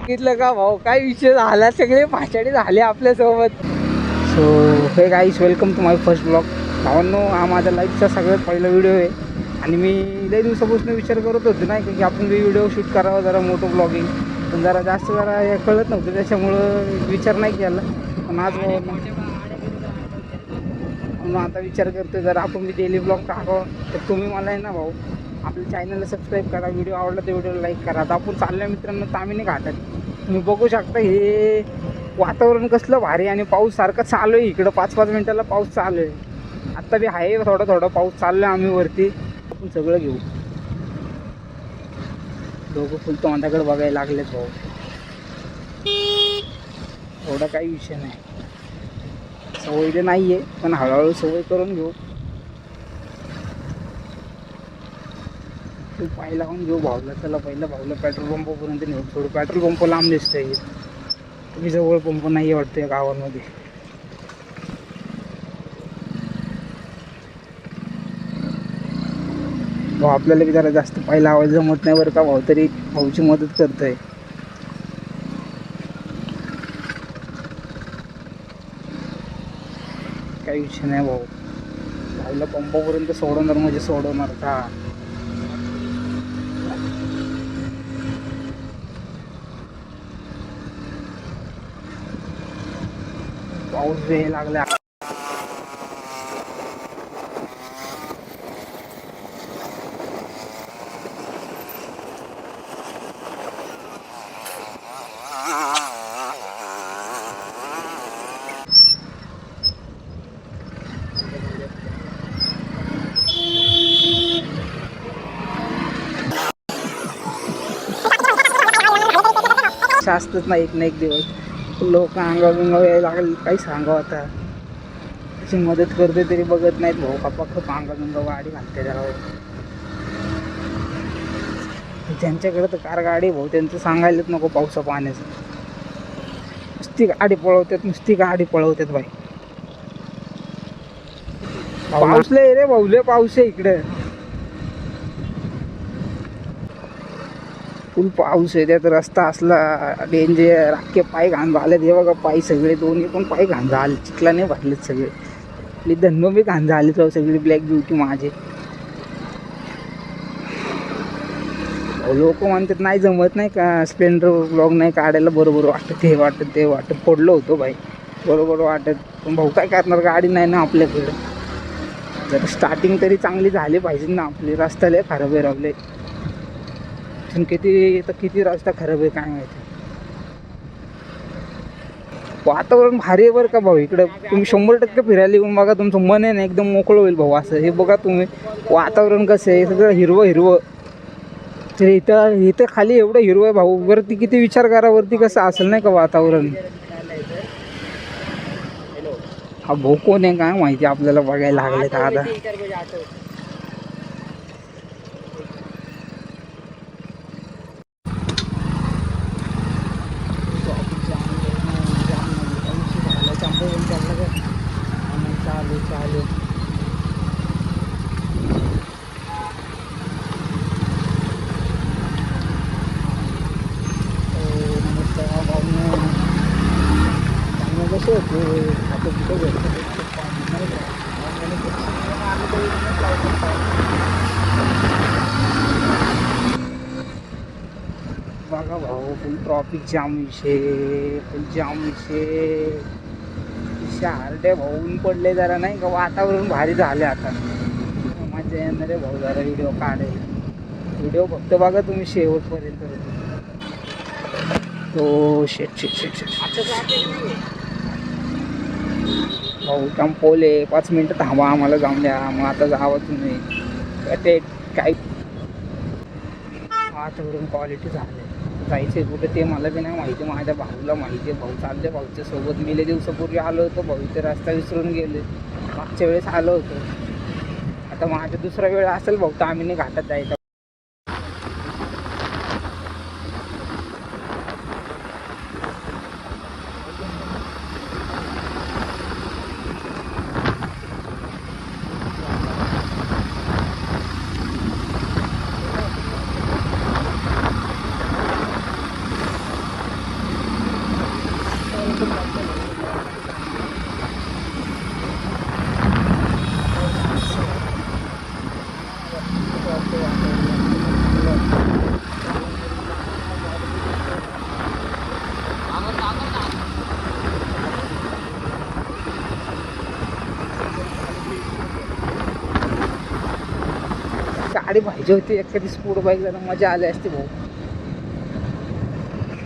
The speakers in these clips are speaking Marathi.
बघितलं का भाऊ, काय विषय झाला, सगळे भाषाडी झाले आपल्यासोबत. So hey guys, welcome to my first blog. भावांनो, हा माझ्या लाईफचा सगळ्यात पहिला व्हिडिओ आहे आणि मी लई दिवसापासून विचार करत होतो नाही की आपण व्हिडिओ शूट करावा, जरा मोठं ब्लॉगिंग, पण जरा जास्त हे कळत नव्हतं, त्याच्यामुळं विचार नाही केला. पण आज म्हणून आता विचार करतो जर आपण मी डेली ब्लॉग टाकावं. तर तुम्ही मला आहे ना भाऊ, आपल्या चॅनलला सबस्क्राईब करा, व्हिडिओ आवडला तर व्हिडिओला लाईक करा. आता आपण चालल्या मित्रांनो तामिनी घाटात. तुम्ही बघू शकता हे वातावरण कसलं भारी आणि पाऊस सारखं चालू आहे इकडं. 5-5 मिनिटाला पाऊस चालू आहे. आत्ता बी आहे थोडा थोडा पाऊस चाललो आहे. आम्ही वरती आपण सगळं घेऊ. दोघं फुलतो माझ्याकडे बघायला लागलेत भाऊ. एवढा काही विषय नाही, सवय ते नाही आहे, पण हळूहळू सवय करून घेऊ. तू पाय लावून घेऊ भाऊला. चला पहिलं भाऊला पेट्रोल पंपापर्यंत नेऊ. थोडं पेट्रोल पंप लांब दिसतंय, तुम्ही जवळ पंप नाही वाटतं या गावांमध्ये. भाऊ आपल्याला बी जरा जास्त पाय लावायला जमत नाही बरं का भाऊ, तरी भाऊची मदत करतोय. काही विषय नाही भाऊ, भाऊला पंपापर्यंत सोडवणार म्हणजे सोडवणार का. पाऊस बी लागला. असतंच ना एक ना एक दिवस, लोक अंगावर यायला लागले. काही सांगावं आता, त्याची मदत करते तरी बघत नाहीत भाऊ. खूप अंगाबिंगा गाडी घालते त्याला. ज्यांच्याकडे तर कार गाडी भाऊ, त्यांचं सांगायलाच नको पावसा पाण्याचं. नुसती गाडी पळवतात बाई. पाऊस लय रे भाऊ, लय पाऊस आहे इकडे. फुल पाऊस आहे, त्यात रस्ता असला डेंजर. अख्खे पाय घाण झालेत. हे बघा पाय सगळे, दोन्ही पण पाय घाण झाले, चिखलाने भरलेत सगळे. आपली धन्नो बी घाण झाली तर सगळी ब्लॅक ब्युटी माझे. लोक म्हणतात नाही जमत नाही का स्प्लेंडर ब्लॉग नाही काढायला, बरोबर वाटतं, ते वाटत पडलो होतो भाई, बरोबर वाटत. पण भाऊ काय करणार, गाडी नाही ना आपल्याकडे. जर स्टार्टिंग तरी चांगली झाली पाहिजे ना आपली. रस्ता लय खराब आहे रावले. किती रस्ता खराब आहे काय माहिती. वातावरण भारी आहे बरं का भाऊ इकडं. तुम्ही 100% फिरायला येऊन बघा, तुमचं मन आहे ना एकदम मोकळं होईल भाऊ. असं हे बघा तुम्ही, वातावरण कसं आहे, सगळं हिरवं. तर इथं खाली एवढं हिरवं आहे भाऊ, वरती किती विचार करा, वरती कसं असेल नाही का वातावरण. हा भाऊ कोण आहे काय माहिती, आपल्याला बघायला लागले तर आता. चालू कसे होते आता कुठं भेटतं. बघा भाऊ, फुल ट्रॉफिक जाम विषय, हार्ड आहे भाऊ. ऊन पडले जरा नाही का, वातावरण भारी झाले आता. मजा येणार आहे भाऊ जरा व्हिडिओ काढायला. व्हिडिओ फक्त बघा तुम्ही शेवटपर्यंत. तो शेट भाऊ टॅम्पोल आहे, 5 मिनटं थांबा, आम्हाला जाऊन द्या. मग आता जावं तुम्ही. ते काय वातावरण क्वालिटी झालं. जायचं कुठे ते मला बी नाही माहिती, माझ्या भाऊला माहिती आहे. भाऊ चालले भाऊच्या सोबत. मी दिवसापूर्वी आलो होतो भाऊ, इथे रस्ता विसरून गेले. मागच्या वेळेस आलो होतो. आता माझा दुसरा वेळ असेल भाऊ तामिनी घाटात जायचा. गाडी पाहिजे होती एखादी स्पोर्ट बाईक, जरा मजा आली असती भाऊ.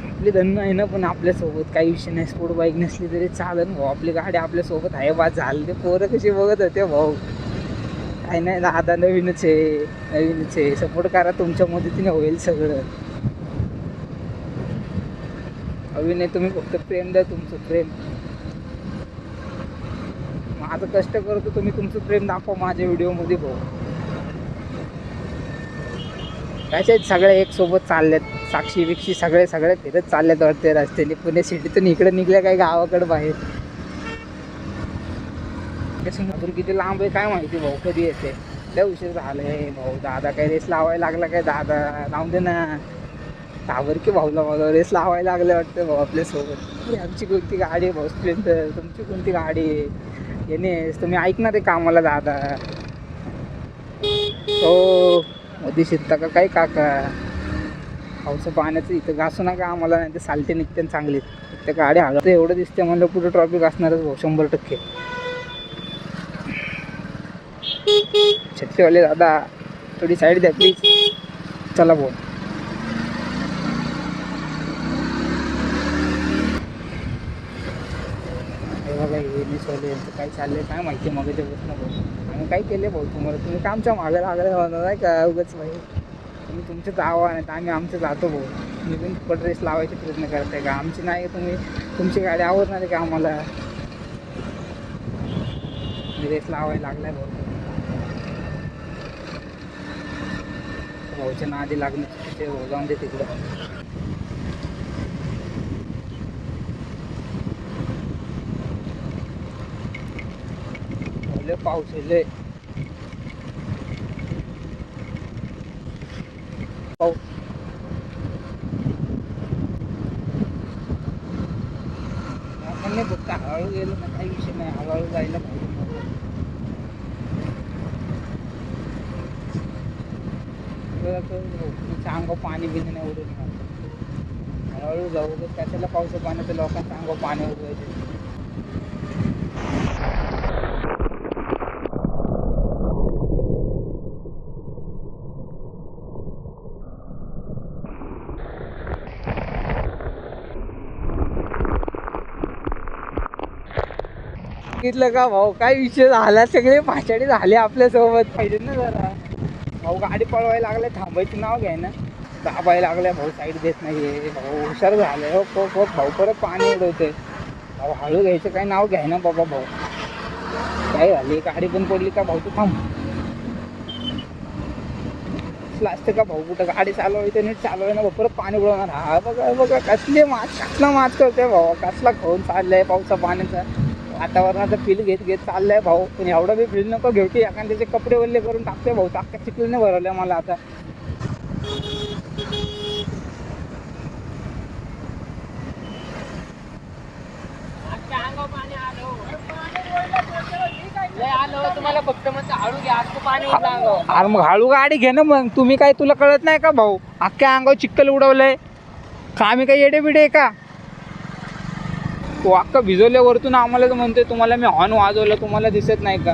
आपली धन्य आहे ना, पण आपल्यासोबत काही विषय नाही. स्पोर्ट बाईक नसली तरी चालेल भाऊ, आपली गाडी आपल्यासोबत आहे. बा झालं. ते पोरं कशी बघत होते भाऊ. काही नाही दादा, नवीनच आहे. सपोर्ट करा, तुमच्या मदतीने होईल सगळं. अभिनय तुम्ही फक्त प्रेम द्या, तुमचं प्रेम. माझं कष्ट करतो, तुम्ही तुमचं प्रेम दाखवा माझ्या व्हिडिओमध्ये भाऊ. त्याच्यात सगळे एक सोबत चाललेत, साक्षी बिक्षी सगळे फिरत चाललेत वाटते रस्त्याने. पुणे सिटीतून इकडे निघल्या काय गावाकडे बाहेर. अजून किती लांब आहे काय माहिती भाऊ, कधी येते. लय उशीर झालाय भाऊ. दादा काय रेस लावायला लागला काय? दादा लावून दे ना. ताबर की भाऊला मला रेस लावायला लागले वाटतं भाऊ आपल्यासोबत. आमची कोणती गाडी आहे भाऊ स्प्लेंडर, तुमची कोणती गाडी आहे? येणे तुम्ही ऐकणार आहे का आम्हाला दादा? हो मध्ये शिरता का काय काका? पावसा पाण्याचं इथं घासू नका आम्हाला, नाही तर सालटे निघते चांगली. इथं गाडी हळद एवढं दिसते म्हणलं पुढे ट्रॉफिक असणारच भाऊ 100%. छत्रीवाले दादा थोडी साईड द्या प्लीज. चला भाऊ. बघा हे मिसवाले यांचं काय चाललंय काय माहिती. मगाच्या प्रश्न भाऊ आम्ही काय केले भाऊ तुम्हाला? तुम्ही का आमच्या मागे लागले होणार नाही का उगाच भाई? तुम्ही तुमचं जावा नाही तर आम्ही आमचं जातो भाऊ. तुम्ही पण पट रेस लावायचे प्रयत्न करताय का? आमची नाही. तुम्ही तुमची गाडी आवडणार आहे का आम्हाला? रेस लावायला लागलाय भाऊ. भाऊच्या नादी लागणे चुकीचे भाऊ. जाऊन दे तिकडं. पाऊस आहे पाऊस. आपण नाही फक्त हळूहळू गेलो ना, काही विषय नाही. हळूहळू जायला पाहिजे. अंगावर पाणी बिनी नाही उडून. हळूहळू जाऊ. कशाला पावसा पाण्याचं लोकांचं अंगावर पाणी उडवायचे. बघितलं का भाऊ काय विषय झाला? सगळे पाछाडी झाले आपल्यासोबत. पाहिजे ना जरा भाऊ. गाडी पळवायला लागले, थांबायचं नाव घ्याय ना. दाबायला लागल्या भाऊ, साईड देत नाही भाऊ. हुशार झाले हो भाऊ. परत पाणी उडवते भाऊ. हळू घ्यायचं काय नाव घ्याय ना बाबा भाऊ. काय झाली? गाडी पण पडली का भाऊ? तू थांब. असतं का भाऊ? कुठं गाडी चालवायचं नीट चालवाय ना भाऊ. परत पाणी उडवणार. हा बघा कसला माच करतोय भाऊ. कसला खाऊन चाललाय पावसा पाण्याचा. वातावरणाचा फील घेत चाललाय भाऊ. पण एवढा बी फील नको घेऊ की एखाद्या त्याचे कपडे वल्ले करून टाकते भाऊ. टाक्या चिखलीने भरवल्या मला आता. तुम्हाला फक्त म्हणतो हळू घ्या, पाणी अरे मग हळू गाडी घे ना मग. तुम्ही काय तुला कळत नाही का भाऊ? अख्ख्या अंगावर चिखल उडवलंय का? आम्ही काही येडे बिडे का? तो अख्खा भिजवल्या वरतून आम्हाला तर म्हणतोय तुम्हाला मी हॉर्न वाजवलं, तुम्हाला दिसत नाही का?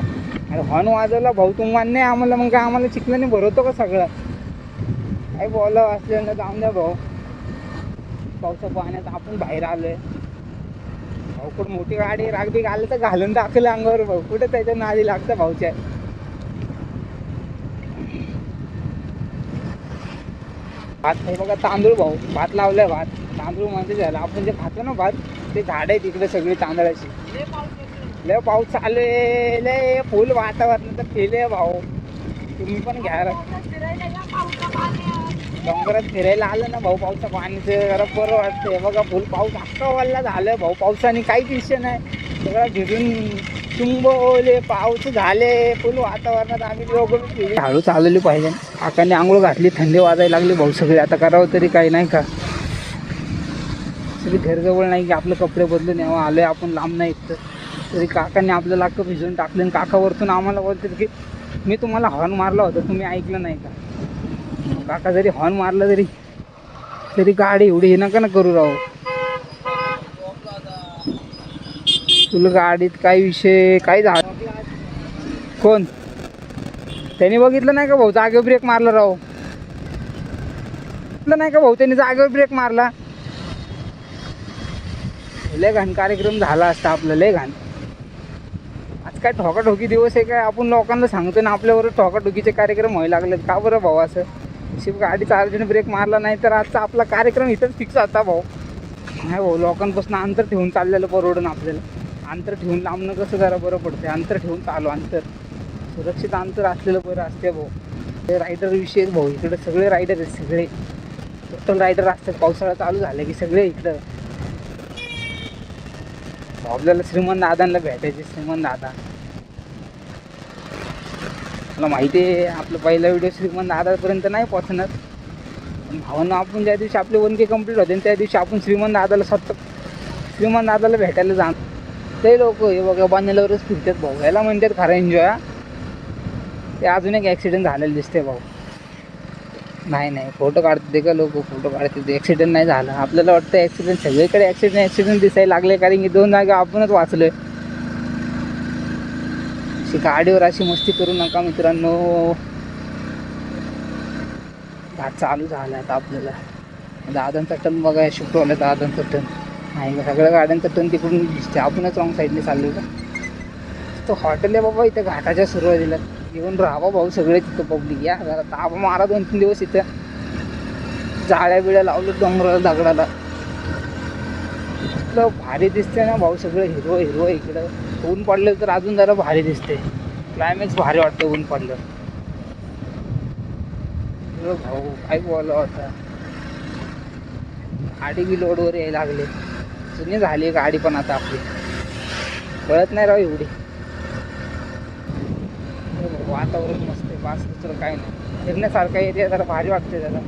अरे हॉर्न वाजवला भाऊ तुम्ही मान्य आहे आम्हाला, मग काय आम्हाला चिखलाने भरवतो का सगळं? काय बोला असलं ना, जाऊन द्या भाऊ. पावसा पाण्यात आपण बाहेर आलोय भाऊ. कुठं मोठी गाडी रागबी आलं तर घालून टाकलं अंगावर भाऊ. कुठे त्याच्या नादी लागतं भाऊच्या. भात नाही बघा, तांदूळ भाऊ. भात लावलाय. भात तांदूळ म्हणजे झालं आपण जे खातो ना भात, ते झाड आहे तिकडे सगळी तांदळाची. लय पाऊस चालू आहे. लय फुल वातावरणाचं फील आहे भाऊ. तुम्ही पण घ्या. डोंगरात फिरायला आलं ना भाऊ पावसा पाण्याचं जरा बरं वाटतंय. बघा फुल पाऊस अख्खा वाला झालं भाऊ. पावसाने काहीच विषय नाही. सगळं भिजून तुंबवले पाऊस झाले. फुल वातावरणात आम्ही दोघं हळू चालवली पाहिजे. काकाने आंघोळ घातली, थंडी वाजायला लागली भाऊ सगळे. आता करावं तरी काही नाही का? सगळी घरजवळ नाही की आपले कपडे बदलून यावं. आलोय आपण लांब नाही इथं तरी काकाने आपलं अख्खं भिजून टाकलं. आणि काकावरतून आम्हाला बोलतात की मी तुम्हाला हॉर्न मारला होता, तुम्ही ऐकलं नाही का? काका जरी हॉर्न मारला तरी गाडी एवढी हे नका ना करू राहू. तुला गाडीत काय विषय काय झालं? कोण त्यांनी बघितलं नाही का भाऊ, जागेवर ब्रेक मारला राव. बघितलं नाही का भाऊ, त्यांनी जागेवर ब्रेक मारला. लय घाण कार्यक्रम झाला असता आपलं, लय घाण. आज काय ठोकाठोकी दिवस आहे काय, आपण लोकांना सांगतो ना आपल्यावर ठोकाठोकीचे कार्यक्रम व्हायला लागलेत का बरं भाऊ? असं शिव गाडी चालवताना ब्रेक मारला नाही तर आजचा आपला कार्यक्रम इथंच फिक्स होता भाऊ. नाही भाऊ, लोकांपासून अंतर ठेवून चाललेलं परवडून आपल्याला. अंतर ठेवून लांबणं कसं जरा बरं पडतं, अंतर ठेवून चालू, अंतर सुरक्षित अंतर असलेलं बरं असते भाऊ. ते रायडर विषय भाऊ, इकडे सगळे रायडर आहेत, सगळे टोटल रायडर असतात. पावसाळा चालू झाला की सगळे इकडं. आपल्याला श्रीमंत दादांना भेटायचे, श्रीमंत दादा. मला माहिती आहे आपला पहिला व्हिडिओ श्रीमंत दादापर्यंत नाही पोहोचणार, पण भावांना आपण ज्या दिवशी आपले 1K कंप्लीट होते त्या दिवशी आपण श्रीमंत दादाला स्वतः श्रीमंत दादाला भेटायला जाणार. ते लोक हे बघा बांधल्यावरच फिरतात भाऊ, ह्याला म्हणतात खरं एन्जॉय. ते अजून एक ॲक्सिडेंट झालेलं दिसते भाऊ. नाही फोटो काढते का लोक, फोटो काढते. ॲक्सिडेंट नाही झाला, आपल्याला वाटतं ॲक्सिडेंट. सगळीकडे ॲक्सिडेंट दिसायला लागले, कारण की 2 जागा आपणच वाचलोय. अशी गाडीवर अशी मस्ती करू नका मित्रांनो. घाट चालू झाला आता आपल्याला. दादांचा टर्न बघा, शुक्रवाला दादांचा टर्न. नाही सगळ्या गाड्यांचा टर्न तिकडून दिसते, आपणच रॉंग साईडने चाललो का. तो हॉटेल आहे बाबा इथं घाटाच्या सुरुवातीला. येऊन राहावा भाऊ सगळे तिथं पब्लिक. या जरा ताबा मारा 2-3 दिवस इथं. जाळ्या बिळ्या लावलं डोंगराला दगडाला. इतकं भारी दिसते ना भाऊ, सगळं हिरवं इकडं. ऊन पडलं तर अजून जरा भारी दिसते. क्लायमॅक्स भारी वाटतं ऊन पडलं भाऊ. काय बोलावं होता, गाडी बी लोडवर यायला लागले. जुनी झाली गाडी पण आता आपली, कळत नाही राव एवढी. वातावरण मस्त आहे, बास दुसरं काय नाही. फिरण्यासारखा एरिया जरा भारी वाटते, जरा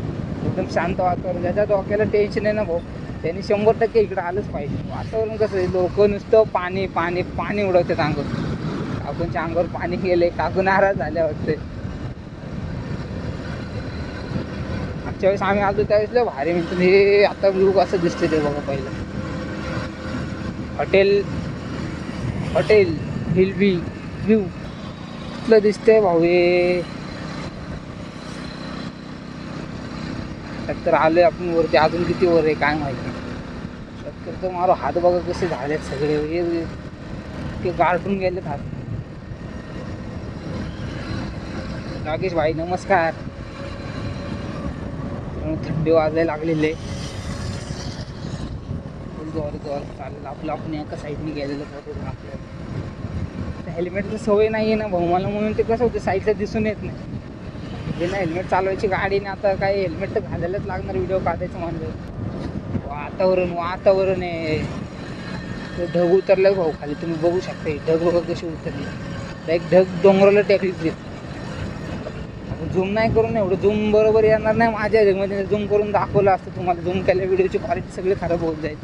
एकदम शांत वातावरण. ज्याच्या डोक्याला टेन्शन आहे ना भाऊ, त्यांनी 100% इकडं आलंच पाहिजे. वातावरण कसं आहे, लोक नुसतं पाणी पाणी पाणी उडवतात अंगावर. काकूंच्या अंगावर पाणी गेले, काकू नाराज झाल्या वाटते. मागच्या वेळेस आम्ही आलो त्यावेळेस लय भारी म्हणतो हे. आता लुक असं दिसते ते बघा. पहिलं हॉटेल हिल व्ह्यू इथलं दिसतंय भाऊ. हे तर आलोय आपण वरती, अजून किती वर आहे काय माहिती. तर मारो हात बघा कसे झालेत सगळे, ते गारठून गेलेत हात. नागेश भाई नमस्कार. थंडी वाजायला लागलेले. चालेल आपलं, आपण एका साईडने गेलेलं बरोबर. आपल्याला हेल्मेटची सवय नाही आहे ना भाऊ मला, म्हणून ते कसं होतं साईडला दिसून येत नाही. बिना हेल्मेट चालवायची गाडी ना, आता काय हेल्मेट तर घालायलाच लागणार व्हिडिओ काढायचं म्हणलं. वातावरण आहे. ढग उतरलं भाऊ खाली, तुम्ही बघू शकता. ढग बघा कशी उतरली, एक ढग डोंगराला टेकली. झूम नाही करून एवढं झूम बरोबर येणार नाही माझ्या ह्याच्यामध्ये. झूम करून दाखवलं असतं तुम्हाला, झूम केल्या व्हिडिओची क्वालिटी सगळी खराब होत जाईल.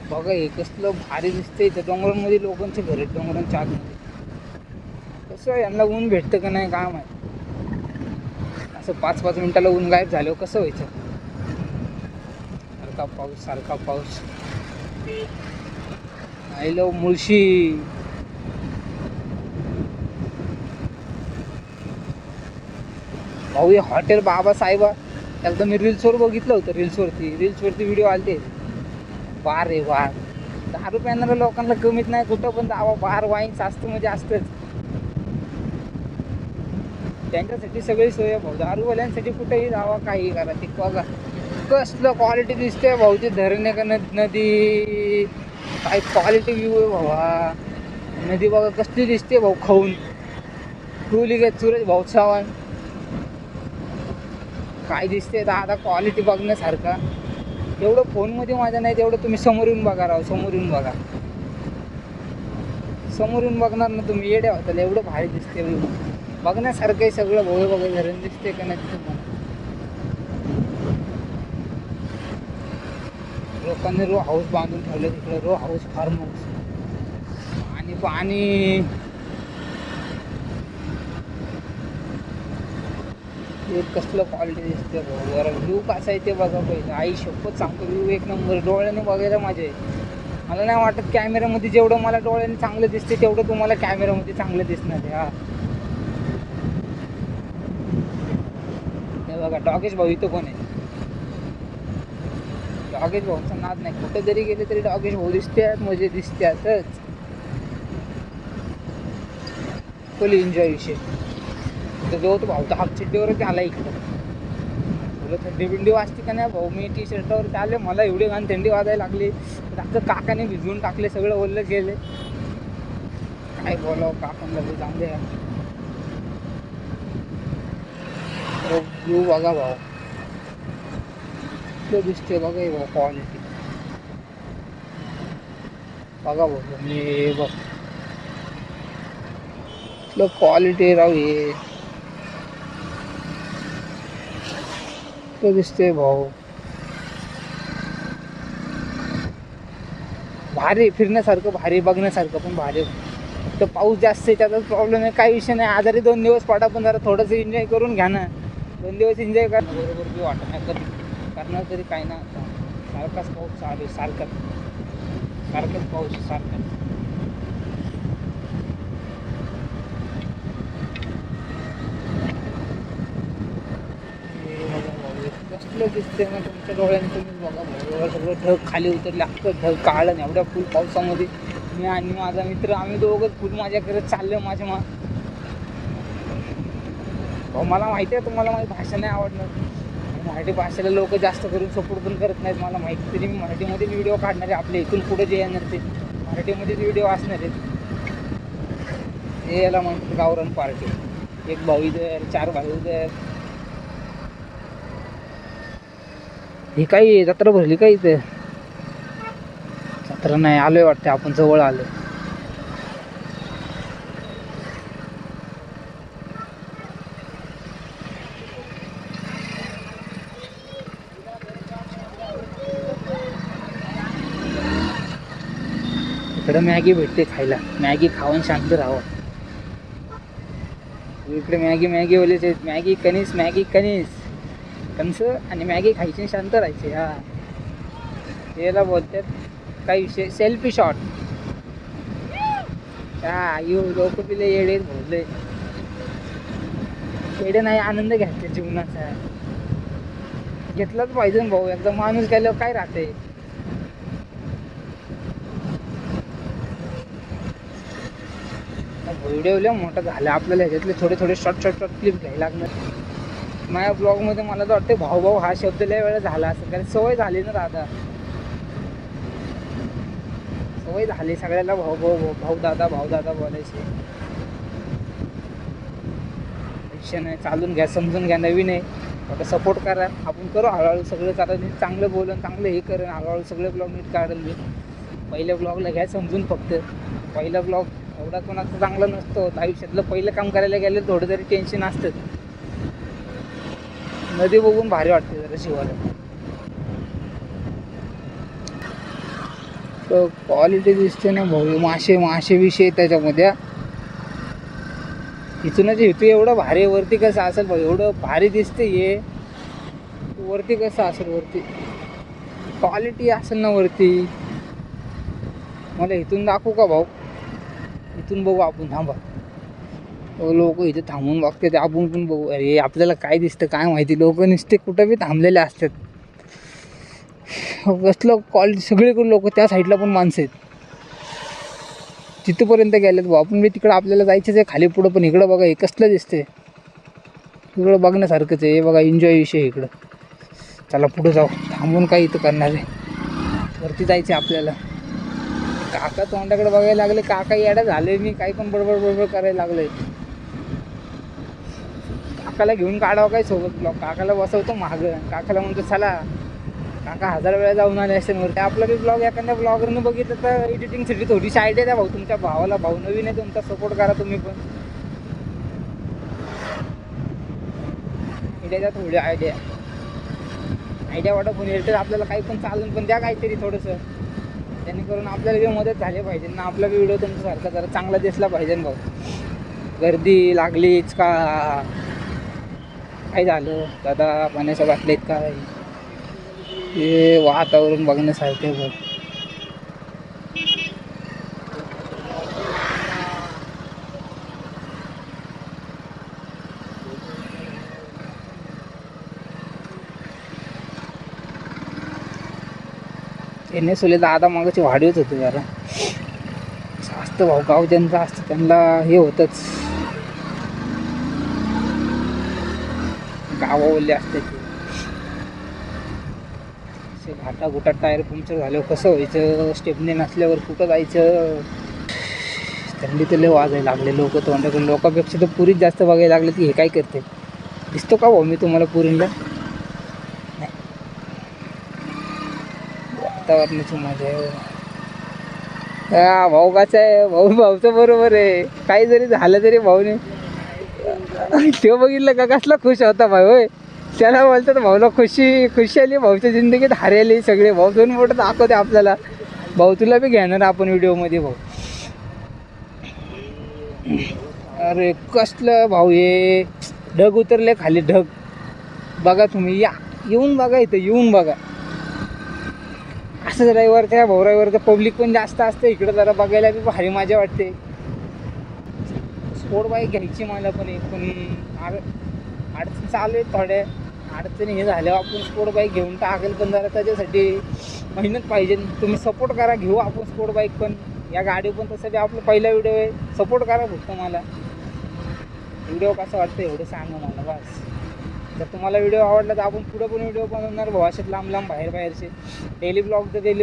बघा हे कसलं भारी दिसतंय. इथं डोंगरांमध्ये लोकांचे घर आहेत, डोंगरांच्या आतमध्ये. कसं यांना ऊन भेटतं का नाही काय माहिती. असं 5-5 मिनिटाला ऊन गायब झाल्यावर कसं व्हायचं. सारखा पाऊस. I love Mulshi. भाऊ हे हॉटेल बाबासाहेब एकदा मी रील्सवर बघितलं होतं. रील्सवरती व्हिडिओ आलते. बार रे बार. दारू प्यानाऱ्या लोकांना कमीत नाही कुठं पण जावा. बार वाईन असतं म्हणजे असतंच. त्यांच्यासाठी सगळी सोय भाऊ. दारूवाल्यांसाठी कुठेही जावा, काही करा. ते बघा कसलं क्वालिटी दिसते भाऊ. ते धरणे का नदी, काय क्वालिटी व्ह्यू आहे भावा. नदी बघा कसली दिसते भाऊ खाऊन. ठुली काय सूरज भाऊ चव्हाण काय दिसते दादा. क्वालिटी बघण्यासारखा. एवढं फोनमध्ये माझ्या नाही, तेवढं तुम्ही समोर येऊन बघा राव. समोर येऊन बघणार ना तुम्ही, येड्या होताल. एवढं भारी दिसते बघण्यासारखं आहे सगळं भाऊ. बघा धरण दिसते का नाही तिथं मला. लोकांनी रो हाऊस बांधून ठेवलं तिकडे. Row house farm house. आणि पाणी कसलं क्वालिटी दिसते भाऊ. जरा व्ह्यू कसा आहे ते बघा पहिलं. आई शपथ सांगतो व्ह्यू एक नंबर. डोळ्याने बघायला मजा आहे. मला नाही वाटत कॅमेऱ्यामध्ये जेवढं मला डोळ्याने चांगलं दिसते तेवढं तुम्हाला कॅमेऱ्यामध्ये चांगलं दिसणार आहे. हा बघा डॉगेश भाऊ इथं कोण आहे. डॉगेश भाऊंचा नाद नाही, कुठं जरी गेले तरी डॉगेश भाऊ दिसतात, म्हणजे दिसतातच. फुल एन्जॉय विषय. तर जो तो भाऊ तर हाफ चिड्डीवरच आला इकडं. तुला थंडी बिंडी वाजते का नाही भाऊ, मी टी शर्टावरती आले, मला एवढी घाण थंडी वाजायला लागली. अख्खं काकाने भिजवून टाकले, सगळं ओल्लं गेले. काय बोलावं काकांना चांगले व्ह्यू बघा भाऊ, दिसते बघा हे भाऊ, क्वालिटी बघा भाऊ. मी बघ क्वालिटी राहू हे दिसते भाऊ. भारी फिरण्यासारखं, भारी बघण्यासारखं पण भारी. तर पाऊस जास्त आहे त्याचाच प्रॉब्लेम आहे, काही विषय नाही. आजारी 2 दिवस पडा, पण जरा थोडंसं एन्जॉय करून घ्या ना. 2 दिवस एन्जॉय करा बरोबर, बी वाटत नाही करणार तरी काय ना. सारखाच पाऊस चालू आहे, सारखाच पाऊस, सारखाच. कसलं दिसते ना तुमच्या डोळ्याने, तुम्ही बघा भाऊ. सगळं ढग खाली उतरले, अख्खं ढग काढलं. एवढ्या फुल पावसामध्ये मी आणि माझा मित्र, आम्ही दोघंच फुल मजा करत चाललो माझ्या भाऊ. मला माहिती आहे तुम्हाला माझी भाषा नाही आवडणार, मराठी भाषेला लोक जास्त करून सपोर्ट पण करत नाहीत, मला माहिती. तरी मी मराठीमध्ये व्हिडिओ काढणार आहे. आपले इथून पुढे जे येणार ते मराठीमध्येच व्हिडिओ असणार आहेत. हे याला म्हणतात गावरान पार्टी. 1 भाऊ इधर, 4 भाऊ इधर. ही काही जत्रा भरली का इथे? जत्रा नाही, आलोय वाटते आपण, जवळ आलोय. इकडे मॅगी भेटते खायला, मॅगी खाऊन शांत राहावं. इकडे मॅगी ओलेच आहेत. मॅगी कणीस कणस आणि मॅगी खायची शांत राहायचे. हा याला बोलतात काही विषय सेल्फी शॉट. हा लोक पिले येडे भरले. येडे नाही, आनंद घ्यायचा जीवनाचा, घेतलाच पाहिजे भाऊ. एकदा माणूस गेल्यावर काय राहते. व्हिडिओ मोठा झाला, आपल्याला ह्याच्यातले थोडे शॉर्ट क्लिप घ्यायला लागणार. माझ्या ब्लॉगमध्ये मला तर वाटते भाऊ हा शब्द लय वेळा झाला असं, कारण सवय झाली ना दादा, सवय झाली सगळ्याला भाऊ दादा बोलायचे. विषय नाही, चालून घ्या, समजून घ्या. नवीन आहे, आता सपोर्ट करा. आपण करू हळूहळू सगळं. कारण चांगलं बोलून चांगलं हे करेन, हळूहळू सगळे ब्लॉग नीट काढेल मी. पहिल्या ब्लॉगला घ्या समजून फक्त. पहिला ब्लॉग एवढा कोणाचा चांगला नसतो. आयुष्यातलं पहिलं काम करायला गेलं थोडं तरी टेन्शन असतं. नदी बघून भारी वाटते जरा शिवाला. क्वालिटी दिसते ना भाऊ. मासे विषय त्याच्यामध्ये. इथूनच इथे एवढं भारी, वरती कसं असेल भाऊ, एवढं भारी दिसते हे. वरती कसं असेल, वरती क्वालिटी असेल ना वरती. मला इथून दाखवू का भाऊ? इथून बघू आपण, थांबा. लोक इथे थांबून बघते, ते आपण पण बघू. अरे आपल्याला काय दिसतं काय माहिती. लोक नुसते कुठं बी थांबलेले असतात. कसलं क्वालिटी, सगळीकडे लोक. त्या साईडला पण माणसं आहेत, तिथपर्यंत गेलेत भाऊ. आपण बी तिकडं आपल्याला जायचंच आहे खाली पुढं. पण इकडं बघा, हे कसलं दिसते. इकडं बघण्यासारखंच आहे. हे बघा एन्जॉय विषय इकडं. चला पुढं जाऊ, थांबून काय इथं करणार आहे, वरती जायचं आपल्याला. काका तोंडाकडे बघायला लागले, काका येडा झाले. मी काही पण बडबड करायला लागले. काकाला घेऊन काढावं काय सोबत ब्लॉग. काकाला बसवतो मागं, काकाला म्हणतो चला. काका 1000 वेळा जाऊन आले असेल वरती. आपला बी ब्लॉग एखाद्या ब्लॉगरने बघितलं तर एडिटिंगसाठी थोडीशी आयडिया द्या भाऊ. तुमच्या भावाला, भाऊ नवीन आहे, तुमचा सपोर्ट करा तुम्ही पण. द्या थोडी आयडिया वाटप होईल तर आपल्याला काही पण चालेल. पण द्या काहीतरी थोडंसं, जेणेकरून आपल्याला बी मदत झाली पाहिजे ना. आपला बी व्हिडिओ तुमच्यासारखा जरा चांगला दिसला पाहिजे ना भाऊ. गर्दी लागलीच का, काय झालं दादा, पाण्याच्या बाटलीत काय. हे वातावरण बघण्यासारखे बघ. NS दादा मागाची वाढीवच होते जरा असतं भाऊ, गाव ज्यांचं असतं त्यांना हे होतंच, गावावरले असते ते घाटा घुटात टायर पंक्चर झाल्यावर कसं व्हायचं, स्टेपने नसल्यावर कुठं जायचं. थंडी तर लय वाजायला लागले, लोक तोंडाकडून लोकांपेक्षा तर पुरीच जास्त बघायला लागले की हे काय करते. दिसतो का भाऊ मी तुम्हाला पुरीला? नाही, वातावरणाची मजा आहे. हा भाऊ कसा आहे भाऊ? भाऊचं बरोबर आहे, काही जरी झालं तरी भाऊने तो बघितलं का कसला खुश होता भाऊ. होय, त्याला बोलतात भाऊला खुशी आली भाऊच्या जिंदगीत, हारेली सगळे भाऊ. दोन मोठं दाखवते आपल्याला भाऊ, तुला बी घेणार आपण व्हिडिओमध्ये भाऊ. अरे कसलं भाऊ हे, ढग उतरले खाली, ढग बघा तुम्ही, या येऊन बघा, इथं येऊन बघा. असंच रविवारच्या भाऊ, रविवारचं पब्लिक पण जास्त असतं इकडं, जरा बघायला बी भारी मजा वाटते. स्पोर्ट बाईक घ्यायची मला पण एक, पण अडचण चालू आहे, थोड्या अडचणी हे झाल्यावर आपण स्पोर्ट बाईक घेऊन टाकेल, पण जरा त्याच्यासाठी मेहनत पाहिजे. तुम्ही सपोर्ट करा, घेऊ आपण स्पोर्ट बाईक पण. या गाडी पण तसं बी आपला पहिला व्हिडिओ आहे, सपोर्ट करा फक्त. मला व्हिडिओ कसं वाटतं एवढं सांगा मला बस. जर तुम्हाला व्हिडिओ आवडला तर आपण पुढं पण व्हिडिओ बनवणार भाऊ, असेच लांब लांब बाहेरचे. डेली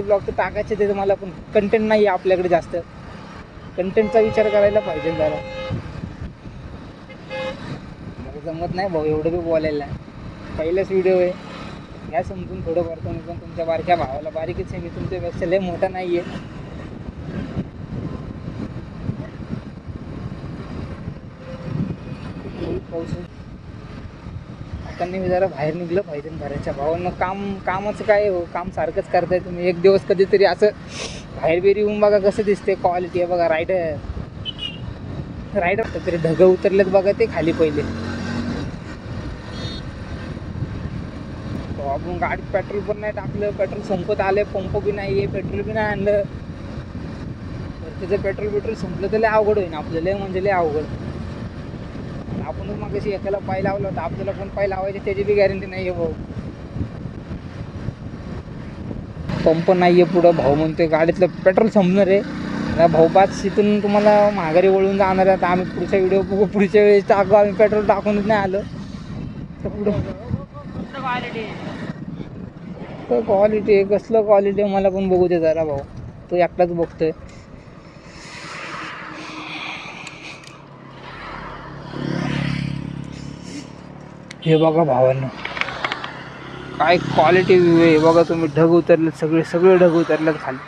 ब्लॉग तर टाकायचे, ते तुम्हाला पण कंटेंट नाही आहे आपल्याकडे जास्त. कंटेंटचा विचार करायला पाहिजे जरा. मला जमत नाही भाऊ एवढं बी बोलायला, पहिलाच व्हिडिओ आहे, ह्या समजून थोडं करतो मी पण. तुमच्या बारक्या भावाला बारीकच आहे मी, तुमच्यापेक्षा लय मोठा नाही आहे. पाऊस आता मी जरा बाहेर निघलं पाहिजे घराच्या भावांना. कामाचं काय हो, काम सारखंच करताय तुम्ही. एक दिवस कधीतरी असं बाहेर बेरी येऊन बघा कसं दिसते, क्वालिटी आहे बघा. रायडर तरी ढगं उतरलेत बघा ते खाली पहिले. आपण गाडीत पेट्रोल पण नाही टाकलं, पेट्रोल संपत आले, पंप बी नाही आहे, पेट्रोल बी नाही आणलं. त्याचं पेट्रोल संपलं तर लय अवघड होईल आपल्याला, म्हणजे लय अवघड. आपणच मग कशी एकाला पाय लावला होता, आपल्याला पण पाय लावायचे त्याची बी गॅरंटी नाही आहे भाऊ. पंप नाही आहे पुढं, भाऊ म्हणतोय गाडीतलं पेट्रोल संपणार आहे भाऊ. पाच इथून तुम्हाला माघारी वळून जाणार आहे. आता आम्ही पुढचा व्हिडिओ बघू, पुढच्या वेळेस टाकू. आम्ही पेट्रोल टाकूनच नाही आलं तर पुढं क्वालिटी आहे, कसलं क्वालिटी आहे मला पण बघू दे जरा भाऊ. तो एकटाच बघतोय. हे बघा भावांनो, काय क्वालिटी व्ह्यू आहे बघा तुम्ही. ढग उतरलेत, सगळे ढग उतरलेत खाली.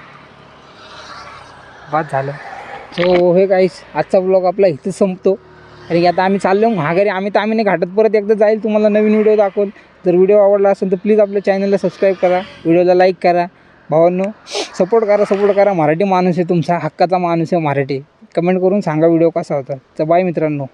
बाद झालं. सो हे काहीच आजचा ब्लॉग आपला इथं संपतो. आणि आता आम्ही चाललो माघारी. आम्ही तामिनी घाटात परत एकदा जाईल, तुम्हाला नवीन व्हिडिओ दाखवून. जर व्हिडिओ आवडला असेल तर प्लीज आपल्या चॅनलला सबस्क्राईब करा, व्हिडिओला लाईक करा. भावांनो सपोर्ट करा. मराठी माणूस आहे तुमचा, हक्काचा माणूस आहे मराठी. कमेंट करून सांगा व्हिडिओ कसा होता. तर बाय मित्रांनो.